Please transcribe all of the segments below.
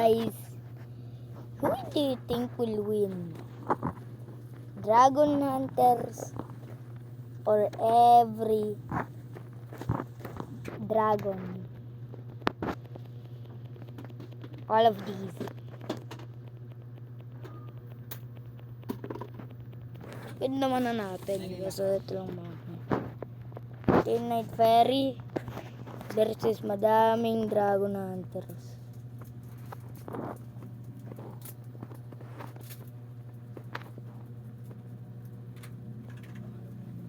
guys. Who do you think will win? Dragon Hunters or every dragon? All of these. Pwede naman na natin. Kasi ito lang mga Team Night Fairy versus madaming Dragon Hunters.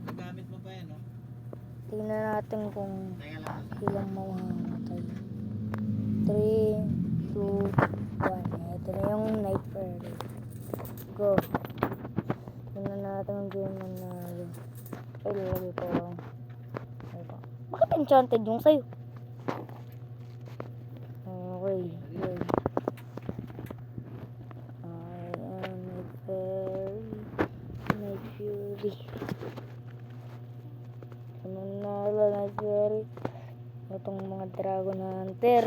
Nagamit mo pa yan, no? Tingnan natin kung ilang mamamatay. 3, 2, 1. Ito na yung Night Fairy. Go. Tingnan natin ang game na nanalo. Ay, lalagay ko lang. Bakit enchanted yung sa'yo? Okay. Good. I am Night Fairy. Night Fury. Nanalo Night Fairy. Itong mga Dragon Hunter.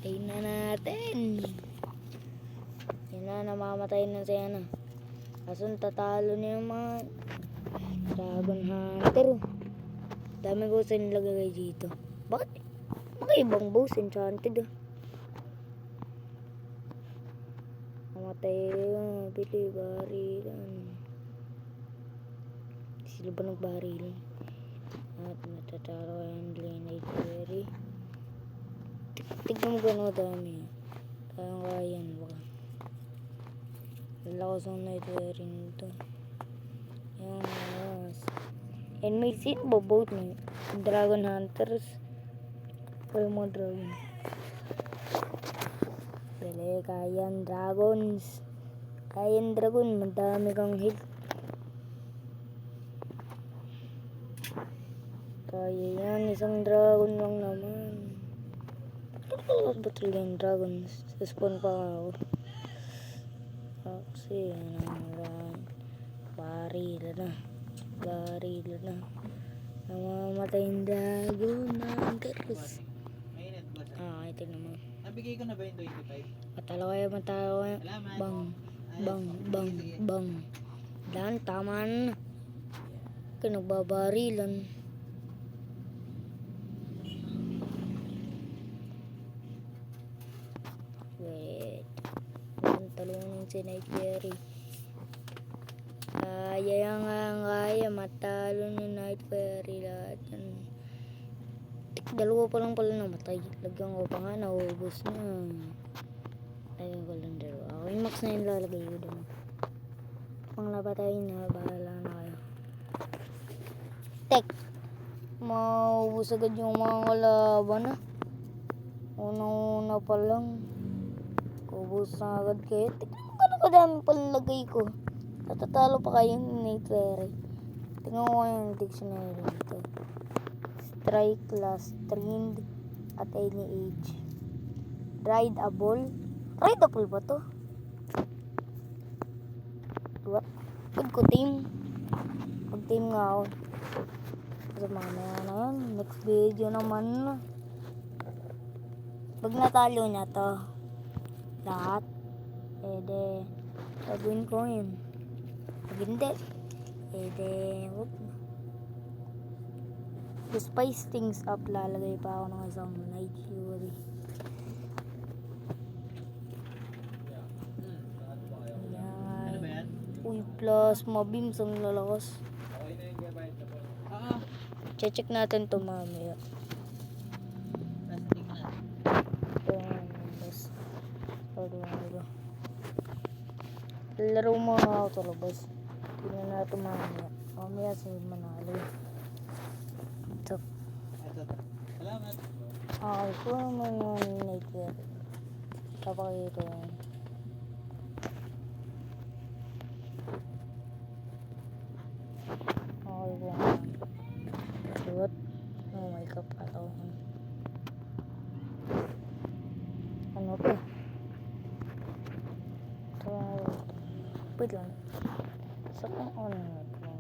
Tingnan natin. Yan na, namamatay na siya na. Kaso tatalo niya yung mga Dragon Hunter. Dami ko sa nilagay dito. Bakit? Mga ibang boss enchanted. Mamatay yun. Bili, barilan. Sila ba nagbarilan? At natatalo yung Night Fairy. Tignan mo gano'n dami. Kaya baka. Lalakas ang Night Fairy nito. Yan, lakas. And may seat ba boat na Dragon Hunters? O yung mga dragon. Dali, kayan dragons. Kayan dragon, madami kang hit. Kaya yan, isang dragon lang naman. Ba trillion dragons? Spawn pa ako. Kasi baril na. Namamatay yung dragon hunters. Mainit ba siya? Ito naman. Nabigay ko na ba yung 25? Matalo kayo. Bang. Dan, tama na. Nagbabarilan. Wait. Talungan si Night Fairy. Kaya matalo ni Night Fairy lahat yan. Dalawa pa lang pala namatay. Lagyan ko pa nga, naubos na. Lagyan ko lang dalawa. Ako yung max na yung lalagay ko doon. Pang napatay na, bahala na kayo. Tek! Maubos agad yung mga kalaban na. Una pa lang. Ubos na agad kayo. Tignan mo gano'n kadami palang lagay ko. Tatatalo pa kayo ni Night Fairy. Tingnan ko yung dictionary dito. Strike, last, trained, at any age. Rideable. Rideable ba to? What? Good ko team. Mag-team nga ako. Kasi mamaya na yan. Next video naman na. Pag natalo niya to, lahat, ede, gagawin ko yun. Pag hindi, ede, whoop. To spice things up, lalagay pa ako ng isang Night Fury. Ano ba yan? Uy, plasma beams ang lalakas. Okay na yung gabayad na po. Oo. Check natin to mamaya. Plastic na. Laro mo nga ako sa labas. Tingnan natin mamaya. Mamaya sino manalo. Ito. Ito. Salamat. Okay, kung may mga Night Fairy. Papakita yan. Okay po nga. What? Oh my god, pala. Ano to? Ito. Wait lang. Sa kung ano na ito.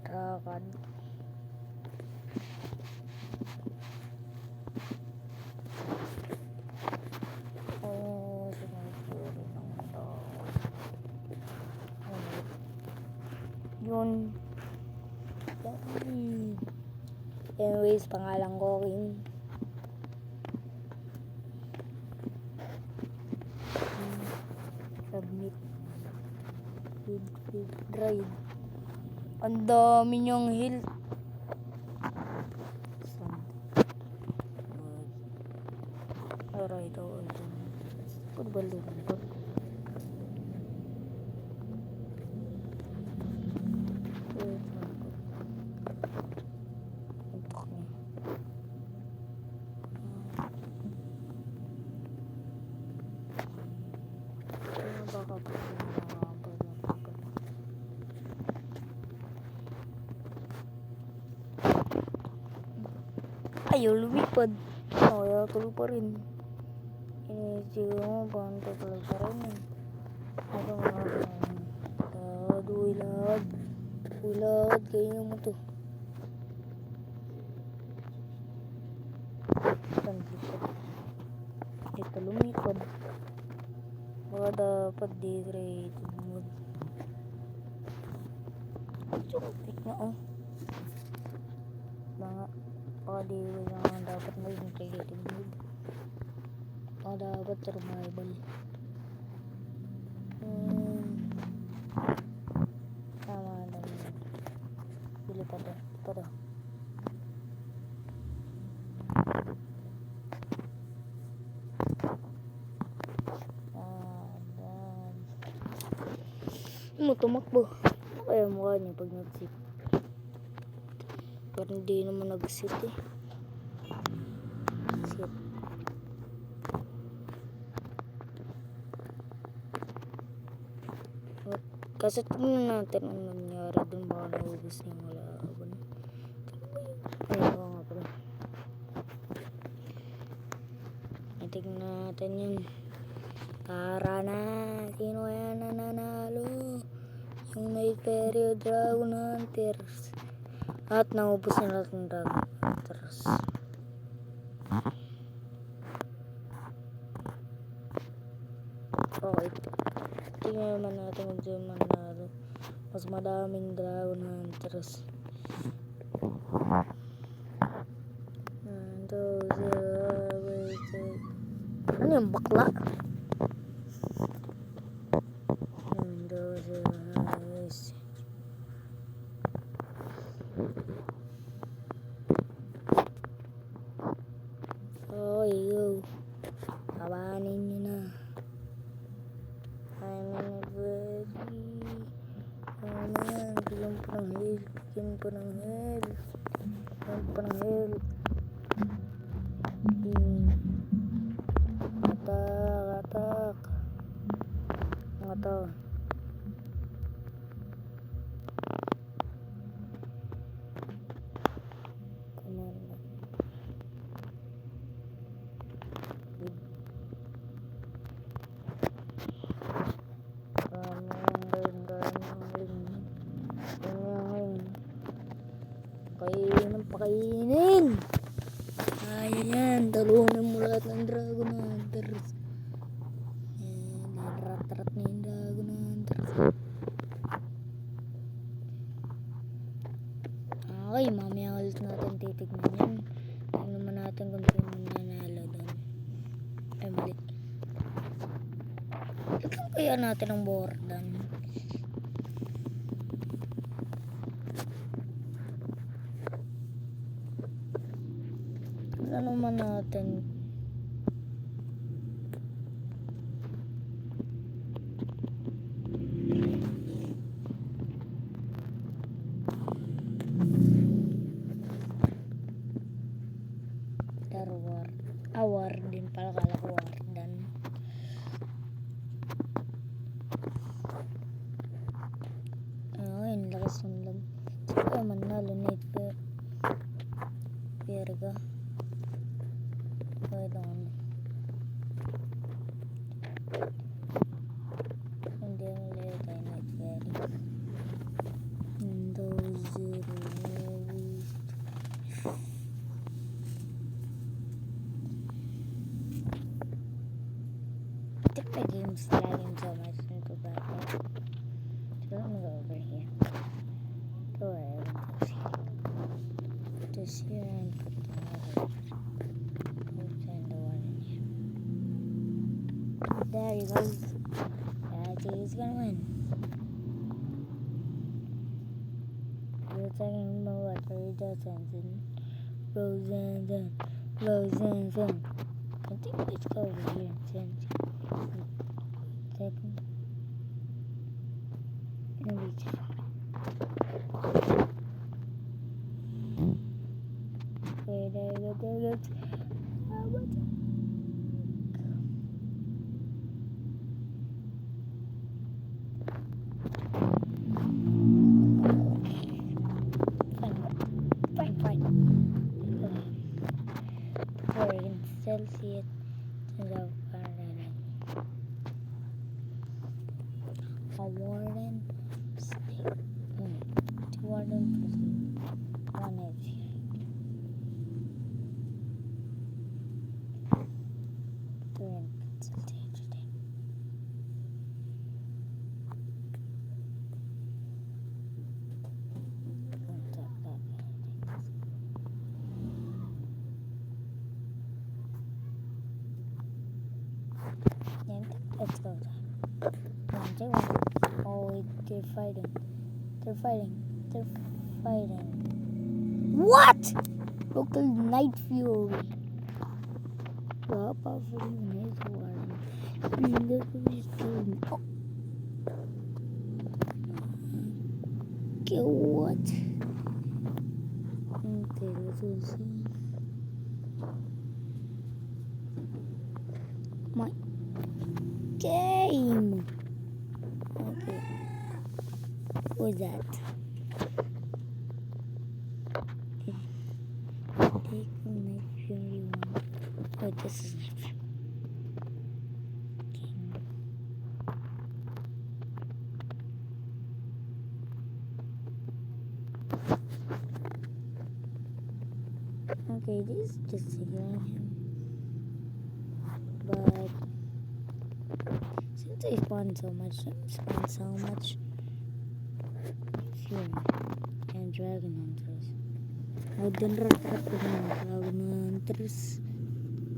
Rakad. Yun. Anyways, pangalan ko King. Submit. Feed drive. Ang dami niyang health. Alright, football dito. Ayaw lumipad. Ayaw tuloy pa rin. Siguro mo banta tuloy pa rin. Ano nga ba? Ulad. Ulad. Kaya mo to. Ito lumipad. Baka dapat di-rated mode. Chuktik na oh. Baka di lang dapat maging creative mode. Baka dapat survival. Tama na. Pili pa daw. Mo tumakbo. Kaya mukha niya pag nag-sit. Parang hindi naman nag-sit eh. Sit. Kasi tignan natin ang nangyari dun. Baka naubos niya yung laban. Ayaw nga pala. Tignan natin yun. Tara na. Sino kaya nananalo? Yung Night Fairy Dragon Hunters. At naubos na natin Dragon Hunters. Okay. Tingnan naman natin kung sino manalo. Mas madaming Dragon Hunters. Ano yung bakla? Oh, yo. Kabanin nyo na. I'm in a ready. Ano yan? Bigyan po ng health. Bigyan po ng health. Bigyan po ng health. Atak. Mga to. Pakainin. Ayan, talunin mo lahat ng Dragon Hunters. Ayan, rat-rat na yung Dragon Hunters. Okay, mamaya ulit natin titignan yan. Tignan naman natin kung sino mananalo doon. Ay, mali. Tignan kaya natin ang boardan. Ano naman natin? Award din pala, kala ko wardan. Ayun, lakas ng lag. Saka manalo Night Perga. Wait on. Hindi mo lahat tayo Night Perga. The game's lagging so much into battle. So let me go over here. There he goes. He's gonna win. We're talking about what Barry Johnson. Rosen. I think let's go over here and second. And reach it. Okay, there you go. Fine. Before you can still see it, turns out a warden stick. Two warden pursuit. One is here. During consultation. Let's go there. Oh wait, they're fighting. What? Local Night Fury. How powerful even is Warren? Look who's killing. Oh. Okay, what? Okay, let's see. My game. Okay. What's that? Take Night Fury 1. Oh, this is Night Fury. Okay, this is just healing him. But since I spawned so much Fury and Dragon Hunters. Huwag din rat-rat ko ng Dragon Hunters.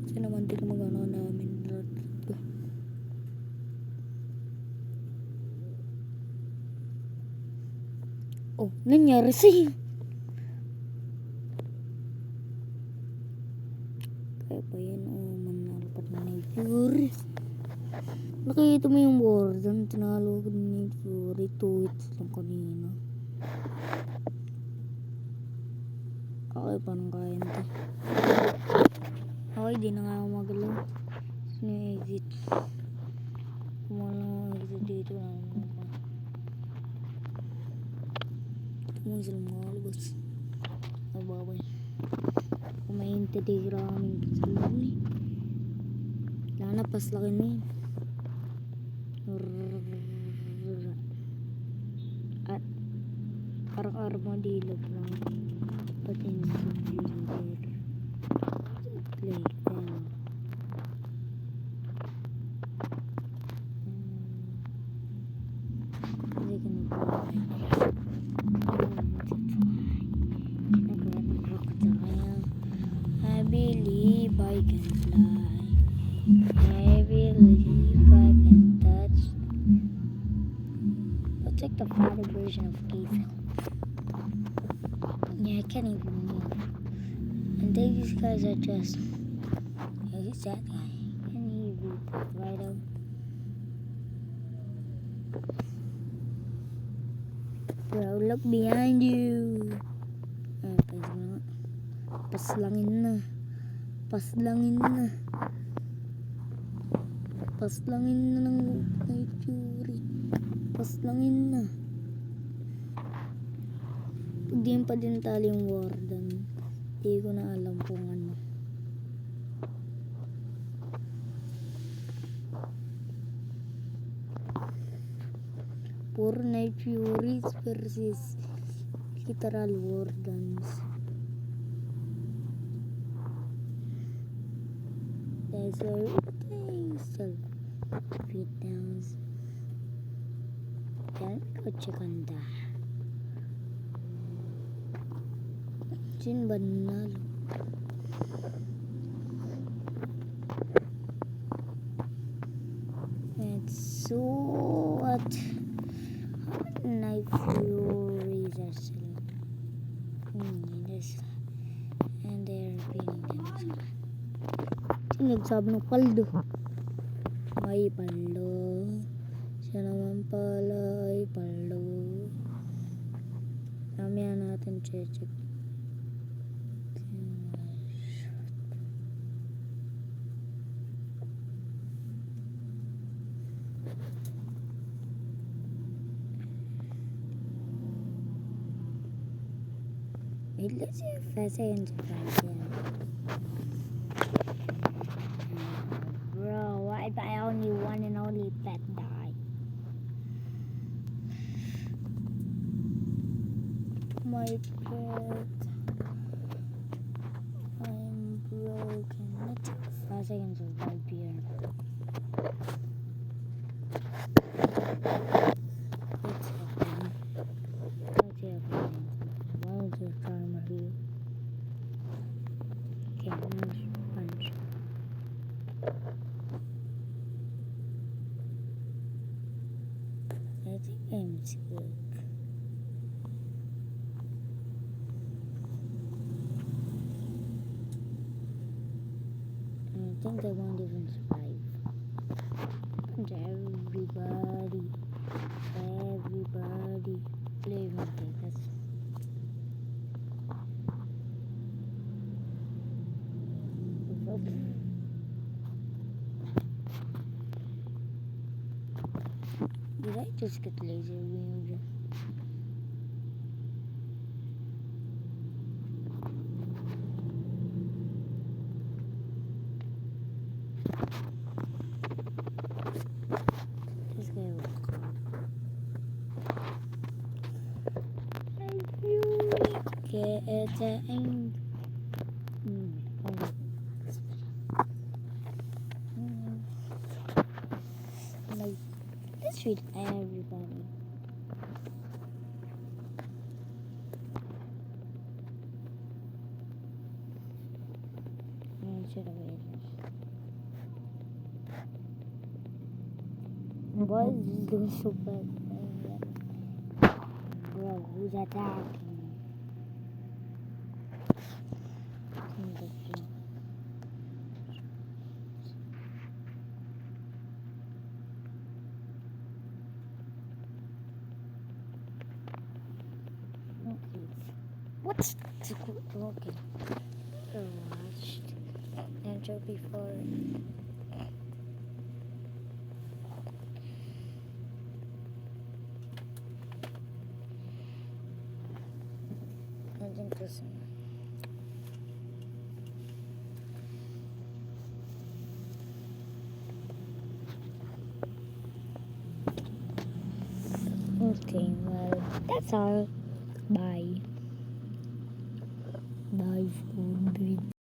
Kasi naman di ko magano namin rat-rat ko. Oh, nangyari sa'yo. Kaya pa yan, manalpat na Night Fury. Nakita mo yung warden, tinalo ko ng Night Fury, 2 hits lang kanina. Okay, paano kaya nito? Okay, di na nga ako magalaw. Sino yung exit? Kumala nga exit dito na naman pa. Kung sila mga kalabas. Nababay. Kung may integra kaming kasalunan eh. Lanapas laki na yun. At parang armadillo lang. But in computer play them. They can fly. I believe I can fly. I believe I can touch. Looks like the father version of Keith. Yeah, I can't even move. And these guys are just... Who's that guy? Can he be right up? Bro, look behind you. Paslangin na. Paslangin na ng Night Fury. Paslangin na. Pag di pa din tali yung warden, di ko na alam kung ano. Puro Night Furies versus literal wardens. There's a still beat downs. Can go check on that. Sino ba nanalo? singing this and they're repeating them. Nagsabi ng paldo. May paldo. Siya naman pala ay paldo. Mamaya natin check. Wait, let's see if I say into Bro, why did I only one and only pet die? My pet. I'm broken. Let's see if I say into here. Let's see if one of the timer here. Okay, nice punch. I think I'm sick. I think they won't even survive. Punch everybody. Leave me, okay, that's Did I just get laser beamed? This guy will come. Thank you. Get the end. Like, let's treat everybody. Should have waited. Why is this doing so bad? Bro, who's attacking? What's the okay? I watched intro before. I think this one. Okay, well, that's all. Bye.